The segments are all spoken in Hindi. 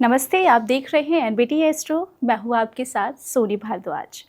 नमस्ते, आप देख रहे हैं एनबीटी एस्ट्रो। मैं हूँ आपके साथ सोनी भारद्वाज।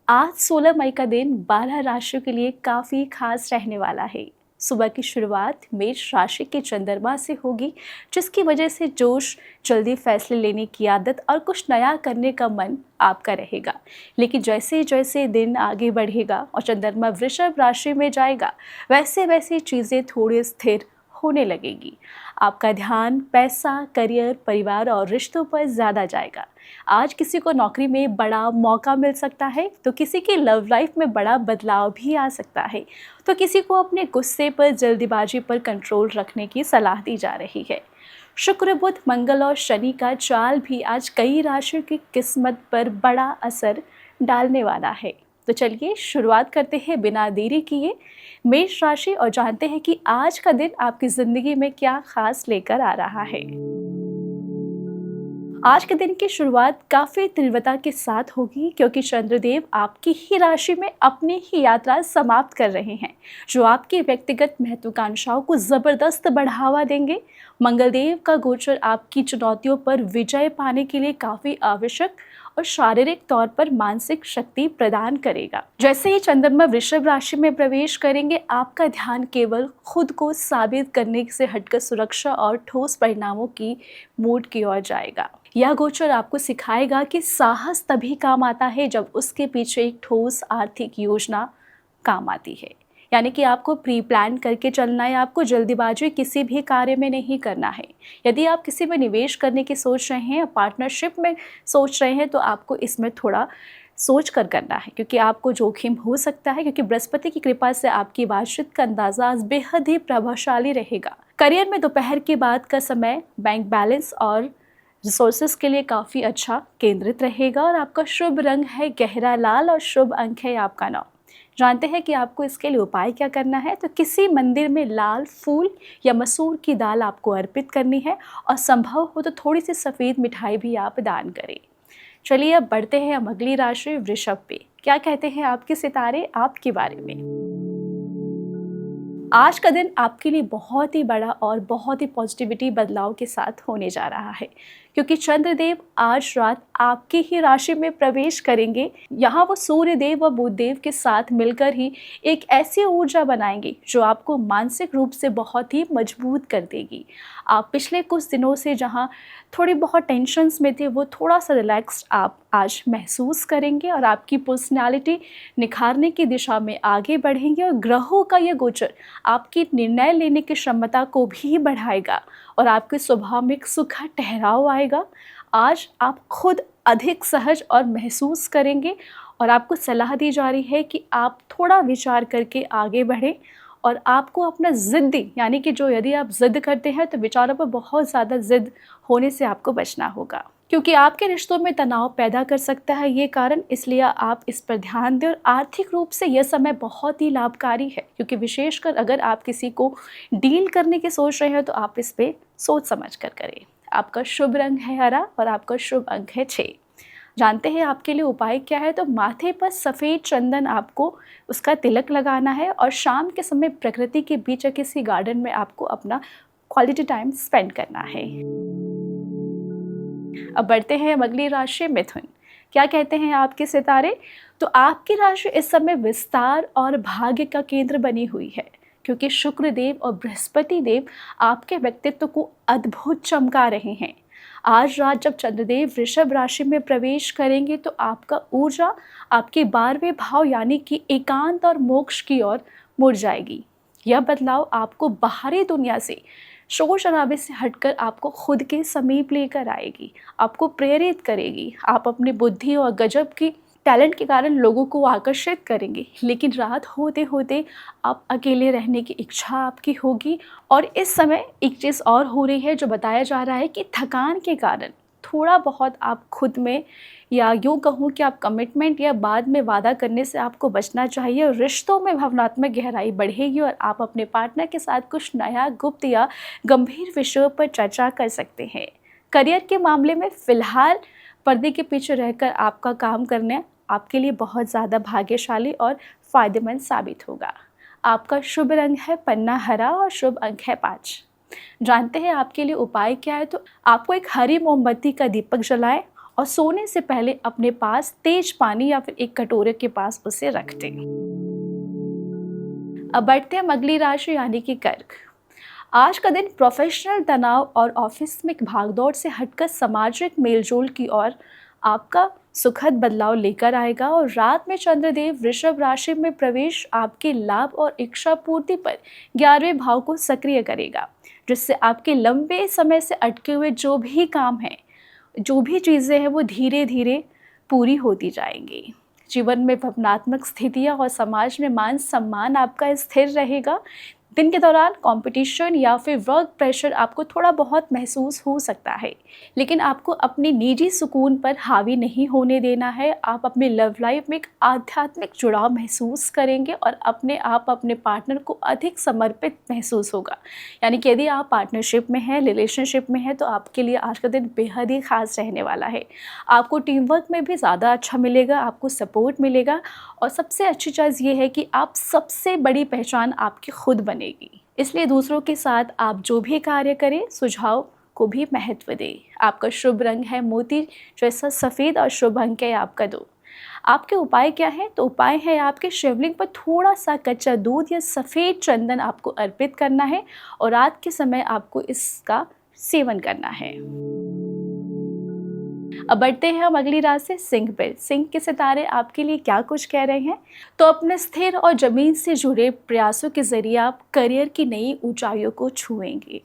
आज 16 मई का दिन 12 राशियों के लिए काफ़ी खास रहने वाला है। सुबह की शुरुआत मेष राशि के चंद्रमा से होगी, जिसकी वजह से जोश, जल्दी फैसले लेने की आदत और कुछ नया करने का मन आपका रहेगा। लेकिन जैसे जैसे दिन आगे बढ़ेगा और चंद्रमा वृषभ राशि में जाएगा, वैसे वैसे चीज़ें थोड़ी स्थिर होने लगेगी। आपका ध्यान पैसा, करियर, परिवार और रिश्तों पर ज़्यादा जाएगा। आज किसी को नौकरी में बड़ा मौका मिल सकता है, तो किसी की लव लाइफ में बड़ा बदलाव भी आ सकता है। तो किसी को अपने गुस्से पर, जल्दबाजी पर कंट्रोल रखने की सलाह दी जा रही है। शुक्र, बुध, मंगल और शनि का चाल भी आज कई राशियों की किस्मत पर बड़ा असर डालने वाला है। तो चलिए शुरुआत करते हैं बिना देरी किए मेष राशि और जानते हैं कि आज का दिन आपकी ज़िंदगी में क्या खास लेकर आ रहा है। आज के दिन की शुरुआत काफ़ी तीव्रता के साथ होगी, क्योंकि चंद्रदेव आपकी ही राशि में अपनी ही यात्रा समाप्त कर रहे हैं, जो आपकी व्यक्तिगत महत्वाकांक्षाओं को ज़बरदस्त बढ़ावा देंगे। मंगलदेव का गोचर आपकी चुनौतियों पर विजय पाने के लिए काफ़ी आवश्यक और शारीरिक तौर पर मानसिक शक्ति प्रदान करेगा। जैसे ही चंद्रमा वृषभ राशि में प्रवेश करेंगे, आपका ध्यान केवल खुद को साबित करने से हटकर सुरक्षा और ठोस परिणामों की मूड की ओर जाएगा। यह गोचर आपको सिखाएगा कि साहस तभी काम आता है जब उसके पीछे एक ठोस आर्थिक योजना काम आती है। यानी कि आपको प्री प्लान करके चलना है, आपको जल्दीबाजी किसी भी कार्य में नहीं करना है। यदि आप किसी में निवेश करने की सोच रहे हैं या पार्टनरशिप में सोच रहे हैं, तो आपको इसमें थोड़ा सोच कर करना है, क्योंकि आपको जोखिम हो सकता है, क्योंकि बृहस्पति की कृपा से आपकी बातचीत का अंदाजा आज बेहद ही प्रभावशाली रहेगा। करियर में दोपहर के बाद का समय बैंक बैलेंस और रिसोर्सेज के लिए काफ़ी अच्छा केंद्रित रहेगा और आपका शुभ रंग है गहरा लाल और शुभ अंक है आपका 9। जानते हैं कि आपको इसके लिए उपाय क्या करना है। तो किसी मंदिर में लाल फूल या मसूर की दाल आपको अर्पित करनी है और संभव हो तो थोड़ी सी सफ़ेद मिठाई भी आप दान करें। चलिए अब बढ़ते हैं हम अगली राशि वृषभ पे। क्या कहते हैं आपके सितारे आपके बारे में। आज का दिन आपके लिए बहुत ही बड़ा और बहुत ही पॉजिटिविटी बदलाव के साथ होने जा रहा है, क्योंकि चंद्रदेव आज रात आपकी ही राशि में प्रवेश करेंगे। यहाँ वो सूर्य देव व बुध देव के साथ मिलकर ही एक ऐसी ऊर्जा बनाएंगे जो आपको मानसिक रूप से बहुत ही मजबूत कर देगी। आप पिछले कुछ दिनों से जहाँ थोड़ी बहुत टेंशन्स में थे, वो थोड़ा सा रिलैक्स्ड आप आज महसूस करेंगे और आपकी पर्सनालिटी निखारने की दिशा में आगे बढ़ेंगे। और ग्रहों का यह गोचर आपकी निर्णय लेने की क्षमता को भी बढ़ाएगा और आपके स्वभाव में एक सुखद ठहराव आएगा। आज आप खुद अधिक सहज और महसूस करेंगे और आपको सलाह दी जा रही है कि आप थोड़ा विचार करके आगे बढ़ें और आपको अपना ज़िद्दी, यानी कि जो यदि आप ज़िद करते हैं तो विचारों पर बहुत ज़्यादा ज़िद होने से आपको बचना होगा, क्योंकि आपके रिश्तों में तनाव पैदा कर सकता है ये कारण। इसलिए आप इस पर ध्यान दें और आर्थिक रूप से यह समय बहुत ही लाभकारी है, क्योंकि विशेषकर अगर आप किसी को डील करने की सोच रहे हैं तो आप इस पर सोच समझ कर करें। आपका शुभ रंग है हरा और आपका शुभ अंक है 6। जानते हैं आपके लिए उपाय क्या है। तो माथे पर सफ़ेद चंदन आपको उसका तिलक लगाना है और शाम के समय प्रकृति के बीच या किसी गार्डन में आपको अपना क्वालिटी टाइम स्पेंड करना है। अब बढ़ते हैं हम अगली राशि मिथुन। क्या कहते हैं आपके सितारे। तो आपकी राशि इस समय विस्तार और भाग्य का केंद्र बनी हुई है, क्योंकि शुक्र देव और बृहस्पति देव आपके व्यक्तित्व को अद्भुत चमका रहे हैं। आज रात जब चंद्रदेव वृषभ राशि में प्रवेश करेंगे तो आपका ऊर्जा आपके 12वें भाव यानी कि एकांत और मोक्ष की ओर मुड़ जाएगी। यह बदलाव आपको बाहरी दुनिया से, शोर शराबे से हटकर आपको खुद के समीप लेकर आएगी, आपको प्रेरित करेगी। आप अपनी बुद्धि और गजब की टैलेंट के कारण लोगों को आकर्षित करेंगे, लेकिन रात होते होते आप अकेले रहने की इच्छा आपकी होगी। और इस समय एक चीज़ और हो रही है जो बताया जा रहा है कि थकान के कारण थोड़ा बहुत आप खुद में, या यूँ कहूँ कि आप कमिटमेंट या बाद में वादा करने से आपको बचना चाहिए। और रिश्तों में भावनात्मक गहराई बढ़ेगी और आप अपने पार्टनर के साथ कुछ नया गुप्त या गंभीर विषयों पर चर्चा कर सकते हैं। करियर के मामले में फ़िलहाल पर्दे के पीछे रहकर आपका काम करना आपके लिए बहुत ज़्यादा भाग्यशाली और फ़ायदेमंद साबित होगा। आपका शुभ रंग है पन्ना हरा और शुभ अंक है 5। जानते हैं आपके लिए उपाय क्या है? तो आपको एक हरी मोमबत्ती का दीपक जलाएं और सोने से पहले अपने पास तेज पानी या फिर एक कटोरे के पास उसे रख दें। अब बढ़ते हैं अगली राशि यानी कि कर्क। आज का दिन प्रोफेशनल तनाव और ऑफिस में भागदौड़ से हटकर सामाजिक मेलजोल की ओर आपका सुखद बदलाव लेकर आएगा और रात में चंद्रदेव वृषभ राशि में प्रवेश आपके लाभ और इच्छा पूर्ति पर 11वें भाव को सक्रिय करेगा, जिससे आपके लंबे समय से अटके हुए जो भी काम हैं, जो भी चीज़ें हैं, वो धीरे धीरे पूरी होती जाएंगी। जीवन में भावनात्मक स्थितियाँ और समाज में मान सम्मान आपका स्थिर रहेगा। दिन के दौरान कंपटीशन या फिर वर्क प्रेशर आपको थोड़ा बहुत महसूस हो सकता है, लेकिन आपको अपनी निजी सुकून पर हावी नहीं होने देना है। आप अपने लव लाइफ में एक आध्यात्मिक जुड़ाव महसूस करेंगे और अपने पार्टनर को अधिक समर्पित महसूस होगा। यानी कि यदि आप पार्टनरशिप में हैं, रिलेशनशिप में हैं, तो आपके लिए आज का दिन बेहद ही खास रहने वाला है। आपको टीम वर्क में भी ज़्यादा अच्छा मिलेगा, आपको सपोर्ट मिलेगा और सबसे अच्छी चीज़ ये है कि आप सबसे बड़ी पहचान आपकी खुद बनेगी। इसलिए दूसरों के साथ आप जो भी कार्य करें, सुझाव को भी महत्व दें। आपका शुभ रंग है मोती जैसा सफ़ेद और शुभ अंक है आपका 2। आपके उपाय क्या है? तो उपाय है आपके शिवलिंग पर थोड़ा सा कच्चा दूध या सफ़ेद चंदन आपको अर्पित करना है और रात के समय आपको इसका सेवन करना है। अब बढ़ते हैं हम अगली राशि सिंह पर। सिंह के सितारे आपके लिए क्या कुछ कह रहे हैं? तो अपने स्थिर और ज़मीन से जुड़े प्रयासों के जरिए आप करियर की नई ऊंचाइयों को छुएंगे।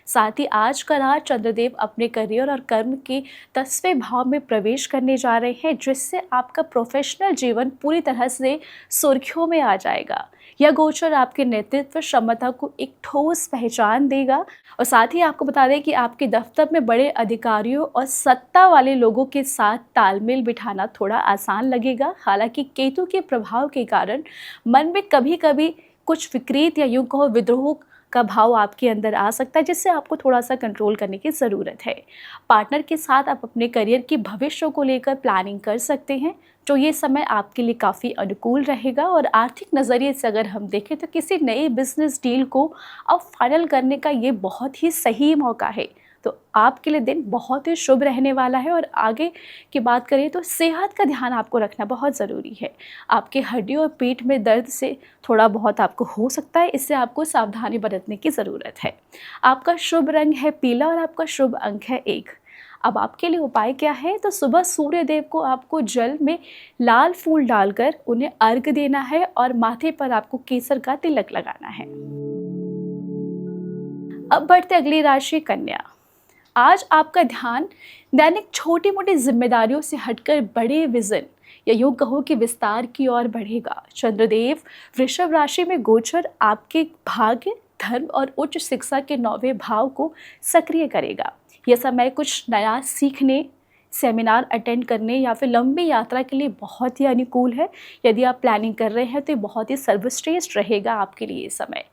साथ ही आज का रात चंद्रदेव अपने करियर और कर्म के 10वें भाव में प्रवेश करने जा रहे हैं, जिससे आपका प्रोफेशनल जीवन पूरी तरह से सुर्खियों में आ जाएगा। यह गोचर आपके नेतृत्व क्षमता को एक ठोस पहचान देगा और साथ ही आपको बता दें कि आपके दफ्तर में बड़े अधिकारियों और सत्ता वाले लोगों के साथ तालमेल बिठाना थोड़ा आसान लगेगा। हालांकि केतु के प्रभाव के कारण मन में कभी कभी कुछ विकृत या यूं कहो विद्रोह का भाव आपके अंदर आ सकता है, जिससे आपको थोड़ा सा कंट्रोल करने की ज़रूरत है। पार्टनर के साथ आप अपने करियर की भविष्य को लेकर प्लानिंग कर सकते हैं, जो ये समय आपके लिए काफ़ी अनुकूल रहेगा। और आर्थिक नज़रिए से अगर हम देखें तो किसी नए बिजनेस डील को अब फाइनल करने का ये बहुत ही सही मौका है। तो आपके लिए दिन बहुत ही शुभ रहने वाला है। और आगे की बात करें तो सेहत का ध्यान आपको रखना बहुत ज़रूरी है। आपके हड्डियों और पेट में दर्द से थोड़ा बहुत आपको हो सकता है, इससे आपको सावधानी बरतने की ज़रूरत है। आपका शुभ रंग है पीला और आपका शुभ अंक है 1। अब आपके लिए उपाय क्या है? तो सुबह सूर्य देव को आपको जल में लाल फूल डालकर उन्हें अर्घ देना है और माथे पर आपको केसर का तिलक लगाना है। अब बढ़ते अगली राशि कन्या। आज आपका ध्यान दैनिक छोटी मोटी जिम्मेदारियों से हटकर बड़े विजन या यूँ कहो कि विस्तार की ओर बढ़ेगा। चंद्रदेव वृषभ राशि में गोचर आपके भाग्य, धर्म और उच्च शिक्षा के 9वें भाव को सक्रिय करेगा। यह समय कुछ नया सीखने, सेमिनार अटेंड करने या फिर लंबी यात्रा के लिए बहुत ही अनुकूल है। यदि आप प्लानिंग कर रहे हैं तो ये बहुत ही सर्वश्रेष्ठ रहेगा आपके लिए ये समय।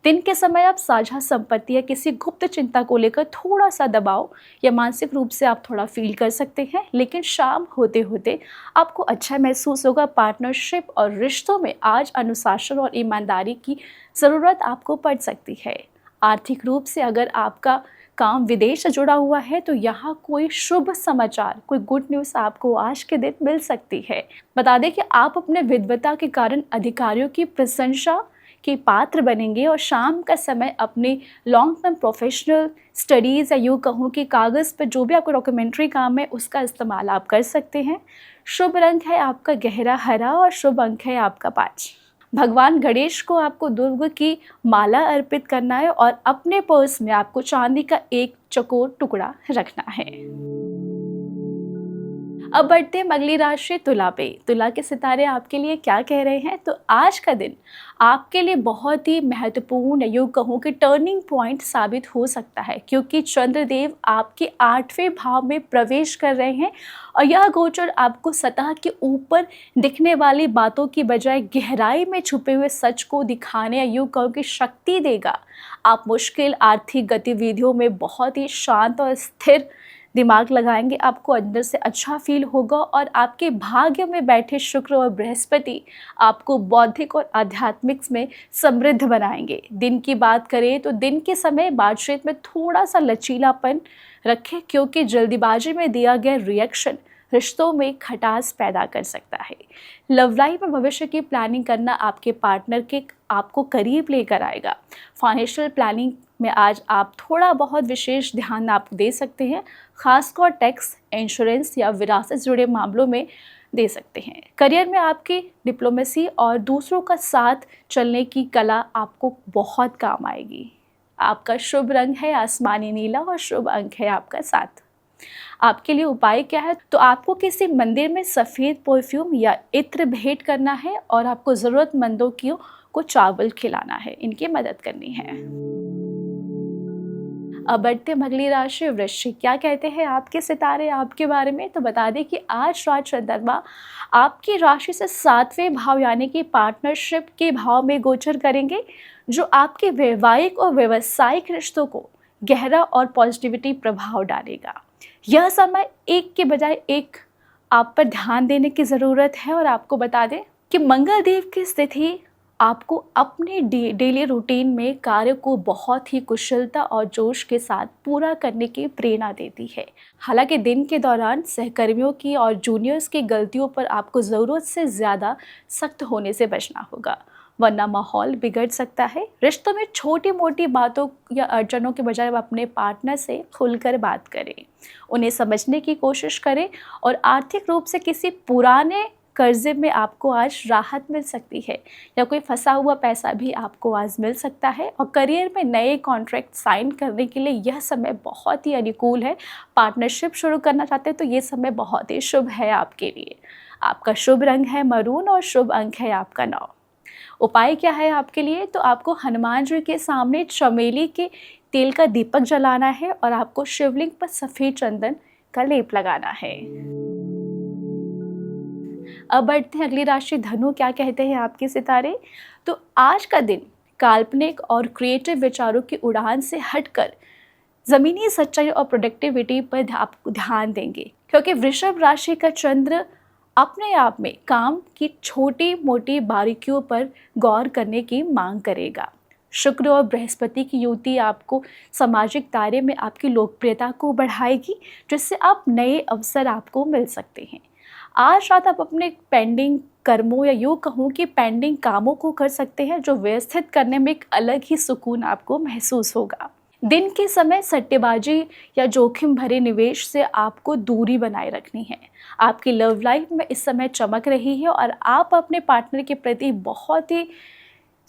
दिन के समय आप साझा संपत्ति या किसी गुप्त चिंता को लेकर थोड़ा सा दबाव या मानसिक रूप से आप थोड़ा फील कर सकते हैं, लेकिन शाम होते होते आपको अच्छा महसूस होगा। पार्टनरशिप और रिश्तों में आज अनुशासन और ईमानदारी की ज़रूरत आपको पड़ सकती है। आर्थिक रूप से अगर आपका काम विदेश से जुड़ा हुआ है तो यहाँ कोई शुभ समाचार, कोई गुड न्यूज़ आपको आज के दिन मिल सकती है। बता दें कि आप अपने विद्वता के कारण अधिकारियों की प्रशंसा के पात्र बनेंगे और शाम का समय अपने लॉन्ग टर्म प्रोफेशनल स्टडीज़ या यूँ कहूँ कि कागज़ पर जो भी आपको डॉक्यूमेंट्री काम है उसका इस्तेमाल आप कर सकते हैं। शुभ रंग है आपका गहरा हरा और शुभ अंक है आपका 5। भगवान गणेश को आपको दुर्ग की माला अर्पित करना है और अपने पर्स में आपको चांदी का एक चौकोर टुकड़ा रखना है। अब बढ़ते हैं अगली राशि तुला पे। तुला के सितारे आपके लिए क्या कह रहे हैं? तो आज का दिन आपके लिए बहुत ही महत्वपूर्ण, यूँ कहूँ कि टर्निंग पॉइंट साबित हो सकता है, क्योंकि चंद्रदेव आपके 8वें भाव में प्रवेश कर रहे हैं और यह गोचर आपको सतह के ऊपर दिखने वाली बातों की बजाय गहराई में छुपे हुए सच को दिखाने या यूँ कहूँ कि शक्ति देगा। आप मुश्किल आर्थिक गतिविधियों में बहुत ही शांत और स्थिर दिमाग लगाएंगे आपको अंदर से अच्छा फील होगा और आपके भाग्य में बैठे शुक्र और बृहस्पति आपको बौद्धिक और आध्यात्मिक में समृद्ध बनाएंगे। दिन की बात करें तो दिन के समय बातचीत में थोड़ा सा लचीलापन रखें, क्योंकि जल्दीबाजी में दिया गया रिएक्शन रिश्तों में खटास पैदा कर सकता है। लव लाइफ में भविष्य की प्लानिंग करना आपके पार्टनर के आपको करीब लेकर आएगा। फाइनेंशियल प्लानिंग में आज आप थोड़ा बहुत विशेष ध्यान आप दे सकते हैं, खासकर टैक्स, इंश्योरेंस या विरासत से जुड़े मामलों में दे सकते हैं। करियर में आपकी डिप्लोमेसी और दूसरों का साथ चलने की कला आपको बहुत काम आएगी। आपका शुभ रंग है आसमानी नीला और शुभ अंक है आपका 7। आपके लिए उपाय क्या है, तो आपको किसी मंदिर में सफ़ेद परफ्यूम या इत्र भेंट करना है और आपको ज़रूरतमंदों को चावल खिलाना है, इनकी मदद करनी है। अब बढ़ते हैं अगली राशि वृश्चिक। क्या कहते हैं आपके सितारे आपके बारे में, तो बता दें कि आज रात चंद्रमा आपकी राशि से 7वें भाव यानी कि पार्टनरशिप के भाव में गोचर करेंगे, जो आपके वैवाहिक और व्यावसायिक रिश्तों को गहरा और पॉजिटिविटी प्रभाव डालेगा। यह समय एक के बजाय एक आप पर ध्यान देने की ज़रूरत है। और आपको बता दें कि मंगल देव की स्थिति आपको अपने डेली रूटीन में कार्य को बहुत ही कुशलता और जोश के साथ पूरा करने की प्रेरणा देती है। हालांकि दिन के दौरान सहकर्मियों की और जूनियर्स की गलतियों पर आपको ज़रूरत से ज़्यादा सख्त होने से बचना होगा, वरना माहौल बिगड़ सकता है। रिश्तों में छोटी मोटी बातों या अड़चनों के बजाय अपने पार्टनर से खुलकर बात करें, उन्हें समझने की कोशिश करें और आर्थिक रूप से किसी पुराने कर्जे में आपको आज राहत मिल सकती है या कोई फंसा हुआ पैसा भी आपको आज मिल सकता है। और करियर में नए कॉन्ट्रैक्ट साइन करने के लिए यह समय बहुत ही अनुकूल है। पार्टनरशिप शुरू करना चाहते हैं तो ये समय बहुत ही शुभ है आपके लिए। आपका शुभ रंग है मरून और शुभ अंक है आपका 9। उपाय क्या है आपके लिए, तो आपको हनुमान जी के सामने चमेली के तेल का दीपक जलाना है और आपको शिवलिंग पर सफ़ेद चंदन का लेप लगाना है। अब बढ़ते हैं अगली राशि धनु। क्या कहते हैं आपके सितारे, तो आज का दिन काल्पनिक और क्रिएटिव विचारों की उड़ान से हटकर ज़मीनी सच्चाई और प्रोडक्टिविटी पर आप ध्यान देंगे, क्योंकि वृषभ राशि का चंद्र अपने आप में काम की छोटी मोटी बारीकियों पर गौर करने की मांग करेगा। शुक्र और बृहस्पति की युति आपको सामाजिक दायरे में आपकी लोकप्रियता को बढ़ाएगी, जिससे आप नए अवसर आपको मिल सकते हैं। आज रात आप अपने पेंडिंग कर्मों या यूँ कहूँ कि पेंडिंग कामों को कर सकते हैं, जो व्यवस्थित करने में एक अलग ही सुकून आपको महसूस होगा। दिन के समय सट्टेबाजी या जोखिम भरे निवेश से आपको दूरी बनाए रखनी है। आपकी लव लाइफ में इस समय चमक रही है और आप अपने पार्टनर के प्रति बहुत ही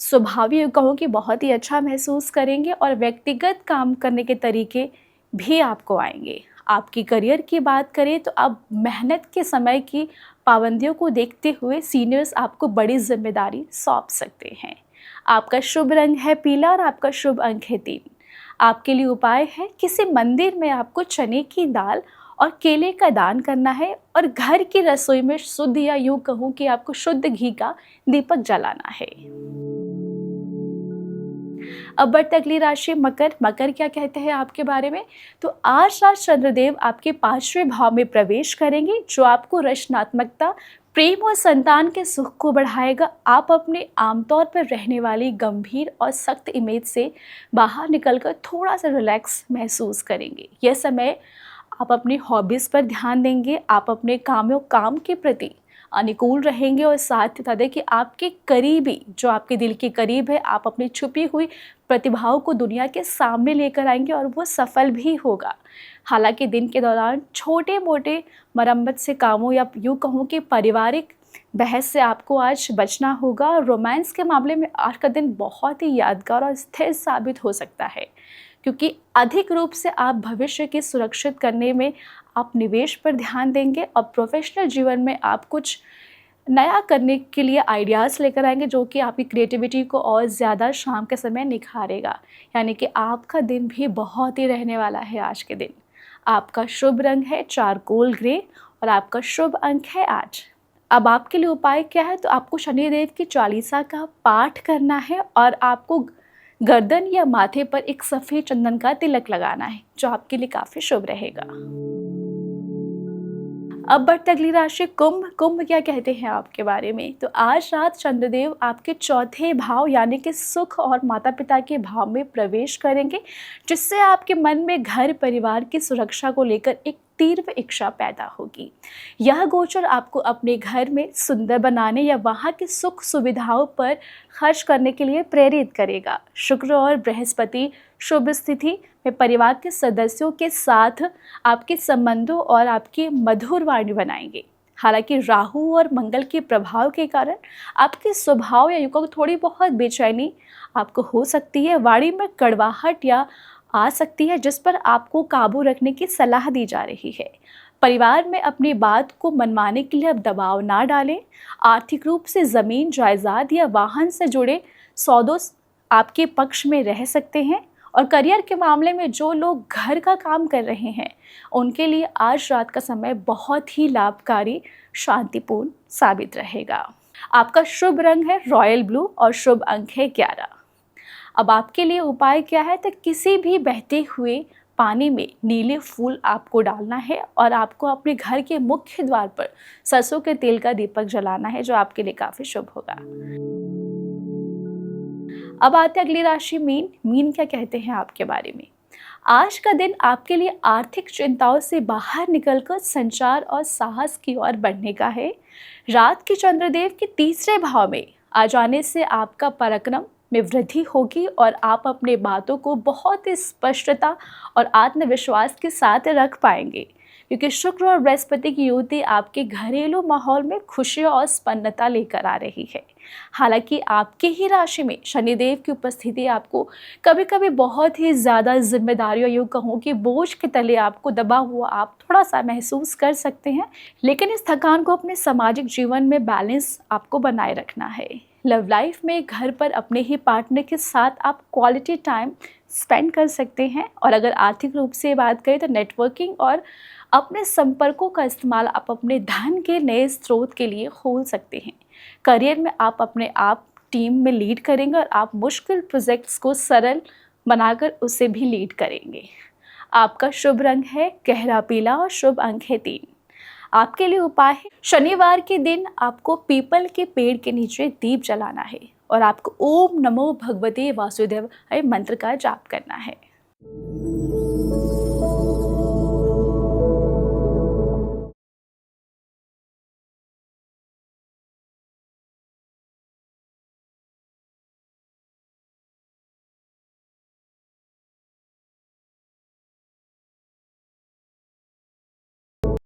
स्वाभाविक कहूँ कि बहुत ही अच्छा महसूस करेंगे और व्यक्तिगत काम करने के तरीके भी आपको आएंगे। आपकी करियर की बात करें तो आप मेहनत के समय की पाबंदियों को देखते हुए सीनियर्स आपको बड़ी जिम्मेदारी सौंप सकते हैं। आपका शुभ रंग है पीला और आपका शुभ अंक है 3। आपके लिए उपाय है किसी मंदिर में आपको चने की दाल और केले का दान करना है और घर की रसोई में शुद्ध या यूँ कहूँ कि आपको शुद्ध घी का दीपक जलाना है। अब बढ़ते अगली राशि मकर। मकर क्या कहते हैं आपके बारे में, तो आज रात चंद्रदेव आपके 5वें भाव में प्रवेश करेंगे, जो आपको रचनात्मकता, प्रेम और संतान के सुख को बढ़ाएगा। आप अपने आमतौर पर रहने वाली गंभीर और सख्त इमेज से बाहर निकलकर थोड़ा सा रिलैक्स महसूस करेंगे। यह समय आप अपनी हॉबीज़ पर ध्यान देंगे, आप अपने काम के प्रति अनुकूल रहेंगे और साथ ही बता दें कि आपके करीबी जो आपके दिल के करीब है, आप अपनी छुपी हुई प्रतिभाओं को दुनिया के सामने लेकर आएंगे और वो सफल भी होगा। हालांकि दिन के दौरान छोटे मोटे मरम्मत से कामों या यूँ कहूँ कि पारिवारिक बहस से आपको आज बचना होगा। रोमांस के मामले में आज का दिन बहुत ही यादगार और स्थिर साबित हो सकता है, क्योंकि अधिक रूप से आप भविष्य की सुरक्षित करने में आप निवेश पर ध्यान देंगे और प्रोफेशनल जीवन में आप कुछ नया करने के लिए आइडियाज़ लेकर आएंगे, जो कि आपकी क्रिएटिविटी को और ज़्यादा शाम के समय निखारेगा। यानी कि आपका दिन भी बहुत ही रहने वाला है आज के दिन। आपका शुभ रंग है चारकोल ग्रे और आपका शुभ अंक है 8। अब आपके लिए उपाय क्या है, तो आपको शनिदेव की चालीसा का पाठ करना है और आपको गर्दन या माथे पर एक सफ़ेद चंदन का तिलक लगाना है, जो आपके लिए काफ़ी शुभ रहेगा। अब बढ़ते अगली राशि कुंभ। कुंभ क्या कहते हैं आपके बारे में? तो आज रात चंद्रदेव आपके चौथे भाव यानी कि सुख और माता पिता के भाव में प्रवेश करेंगे, जिससे आपके मन में घर परिवार की सुरक्षा को लेकर एक तीव्र इच्छा पैदा होगी। यह गोचर आपको अपने घर में सुंदर बनाने या वहाँ की सुख सुविधाओं पर खर्च करने के लिए प्रेरित करेगा। शुक्र और बृहस्पति शुभ स्थिति में परिवार के सदस्यों के साथ आपके संबंधों और आपकी मधुर वाणी बनाएंगे। हालांकि राहु और मंगल के प्रभाव के कारण आपके स्वभाव या युवा को थोड़ी बहुत बेचैनी आपको हो सकती है। वाणी में कड़वाहट या आ सकती है, जिस पर आपको काबू रखने की सलाह दी जा रही है। परिवार में अपनी बात को मनवाने के लिए अब दबाव ना डालें। आर्थिक रूप से ज़मीन जायदाद या वाहन से जुड़े सौदों आपके पक्ष में रह सकते हैं। और करियर के मामले में जो लोग घर का काम कर रहे हैं, उनके लिए आज रात का समय बहुत ही लाभकारी शांतिपूर्ण साबित रहेगा। आपका शुभ रंग है रॉयल ब्लू और शुभ अंक है 11। अब आपके लिए उपाय क्या है? तो किसी भी बहते हुए पानी में नीले फूल आपको डालना है और आपको अपने घर के मुख्य द्वार पर सरसों के तेल का दीपक जलाना है, जो आपके लिए काफ़ी शुभ होगा। अब आते अगली राशि मीन। मीन क्या कहते हैं आपके बारे में? आज का दिन आपके लिए आर्थिक चिंताओं से बाहर निकलकर संचार और साहस की ओर बढ़ने का है। रात के चंद्रदेव के तीसरे भाव में आ जाने से आपका पराक्रम में वृद्धि होगी और आप अपने बातों को बहुत ही स्पष्टता और आत्मविश्वास के साथ रख पाएंगे, क्योंकि शुक्र और बृहस्पति की युति आपके घरेलू माहौल में खुशियाँ और स्पन्नता लेकर आ रही है। हालांकि आपकी ही राशि में शनिदेव की उपस्थिति आपको कभी कभी बहुत ही ज़्यादा जिम्मेदारियों, यूँ कहूँ कि बोझ के तले आपको दबा हुआ आप थोड़ा सा महसूस कर सकते हैं, लेकिन इस थकान को अपने सामाजिक जीवन में बैलेंस आपको बनाए रखना है। लव लाइफ में घर पर अपने ही पार्टनर के साथ आप क्वालिटी टाइम स्पेंड कर सकते हैं। और अगर आर्थिक रूप से बात करें तो नेटवर्किंग और अपने संपर्कों का इस्तेमाल आप अपने धन के नए स्रोत के लिए खोल सकते हैं। करियर में आप अपने आप टीम में लीड करेंगे और आप मुश्किल प्रोजेक्ट्स को सरल बनाकर उसे भी लीड करेंगे। आपका शुभ रंग है गहरा पीला और शुभ अंक है 3। आपके लिए उपाय है, शनिवार के दिन आपको पीपल के पेड़ के नीचे दीप जलाना है और आपको ओम नमो भगवते वासुदेवाय मंत्र का जाप करना है।